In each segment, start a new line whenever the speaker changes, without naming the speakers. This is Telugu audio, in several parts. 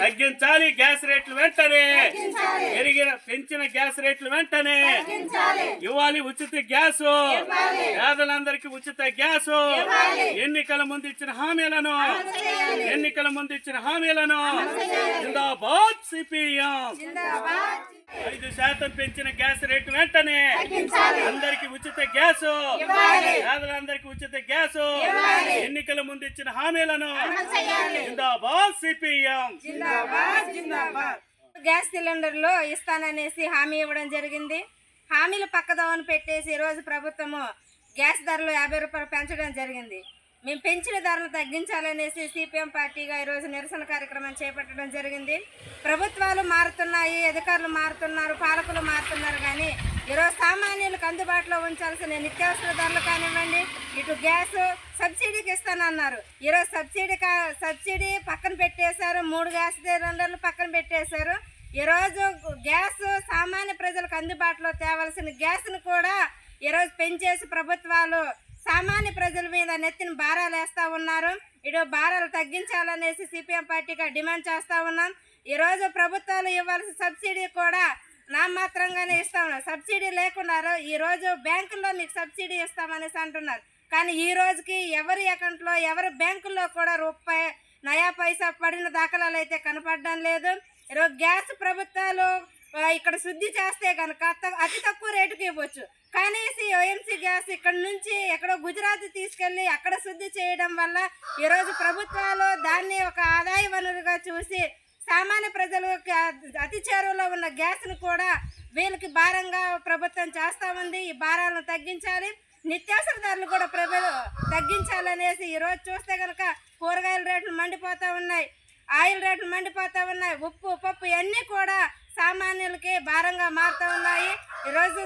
తగ్గించాలి గ్యాస్ రేట్లు వెంటనే పెంచిన గ్యాస్ రేట్లు వెంటనే ఇవ్వాలి ఉచిత గ్యాస్ పేదలందరికీ ఉచిత గ్యాస్ ఎన్నికల ముందు ఇచ్చిన హామీలను జిందాబాద్ సిపిఎం 5% పెంచిన గ్యాస్ రేటు వెంటనే అందరికి ఉచిత గ్యాస్ పేదలందరికీ ఉచిత గ్యాస్ ఎన్నికల ముందు ఇచ్చిన హామీలను జిందాబాద్ సిపిఎం
గ్యాస్ సిలిండర్లు ఇస్తాననేసి హామీ ఇవ్వడం జరిగింది. హామీలు పక్కదోవను పెట్టేసి ఈరోజు ప్రభుత్వము గ్యాస్ ధరలు 50 రూపాయలు పెంచడం జరిగింది. మేము పెంచిన ధరలు తగ్గించాలనేసి సిపిఎం పార్టీగా ఈరోజు నిరసన కార్యక్రమం చేపట్టడం జరిగింది. ప్రభుత్వాలు మారుతున్నాయి, అధికారులు మారుతున్నారు, పాలకులు మారుతున్నారు, కానీ ఈరోజు సామాన్యులకు అందుబాటులో ఉంచాల్సిన నిత్యావసర ధరలు కానివ్వండి, ఇటు గ్యాస్ సబ్సిడీకి ఇస్తానన్నారు. ఈరోజు సబ్సిడీ పక్కన పెట్టేశారు, 3 గ్యాస్ సిలిండర్లు పక్కన పెట్టేశారు. ఈరోజు గ్యాస్ సామాన్య ప్రజలకు అందుబాటులో తేవాల్సిన గ్యాస్ను కూడా ఈరోజు పెంచేసి ప్రభుత్వాలు సామాన్య ప్రజల మీద నెత్తిన భారాలు వేస్తూ ఉన్నారు. ఇటు భారాలు తగ్గించాలనేసి సిపిఎం పార్టీగా డిమాండ్ చేస్తూ ఉన్నాం. ఈరోజు ప్రభుత్వాలు ఇవ్వాల్సిన సబ్సిడీ కూడా నామాత్రంగానే ఇస్తా ఉన్నారు. సబ్సిడీ లేకుండా ఈరోజు బ్యాంకుల్లో మీకు సబ్సిడీ ఇస్తామనేసి అంటున్నారు, కానీ ఈ రోజుకి ఎవరి అకౌంట్లో ఎవరి బ్యాంకుల్లో కూడా రూపాయి నయా పైసా పడిన దాఖలాలు అయితే కనపడడం లేదు. ఈరోజు గ్యాస్ ప్రభుత్వాలు ఇక్కడ శుద్ధి చేస్తే కనుక అతి తక్కువ రేటుకి ఇవ్వచ్చు, కానీ ఓఎంసీ గ్యాస్ ఇక్కడ నుంచి ఎక్కడో గుజరాత్ తీసుకెళ్లి అక్కడ శుద్ధి చేయడం వల్ల ఈరోజు ప్రభుత్వాలు దాన్ని ఒక ఆదాయ వనరుగా చూసి సామాన్య ప్రజలకు అతి చేరువలో ఉన్న గ్యాస్ను కూడా వీళ్ళకి భారంగా ప్రభుత్వం చేస్తూ ఉంది. ఈ భారాలను తగ్గించాలి, నిత్యావసర ధరలు కూడా తగ్గించాలనేసి ఈరోజు చూస్తే కనుక కూరగాయల రేట్లు మండిపోతూ ఉన్నాయి, ఆయిల్ రేట్లు మండిపోతూ ఉన్నాయి, ఉప్పు పప్పు ఇవన్నీ కూడా సామాన్యులకి భారంగా మారుతూ ఉన్నాయి. ఈరోజు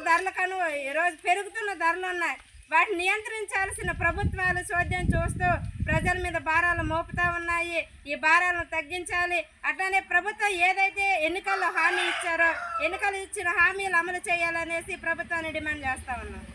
పెరుగుతున్న ధరలు ఉన్నాయి. వాటిని నియంత్రించాల్సిన ప్రభుత్వాలు చోద్యం చూస్తూ ప్రజల మీద భారాలు మోపుతా ఉన్నాయి. ఈ భారాలను తగ్గించాలి. అట్లానే ప్రభుత్వం ఏదైతే ఎన్నికల్లో హామీ ఇచ్చారో ఎన్నికలు ఇచ్చిన హామీలు అమలు చేయాలనేసి ప్రభుత్వాన్ని డిమాండ్ చేస్తా ఉన్నాం.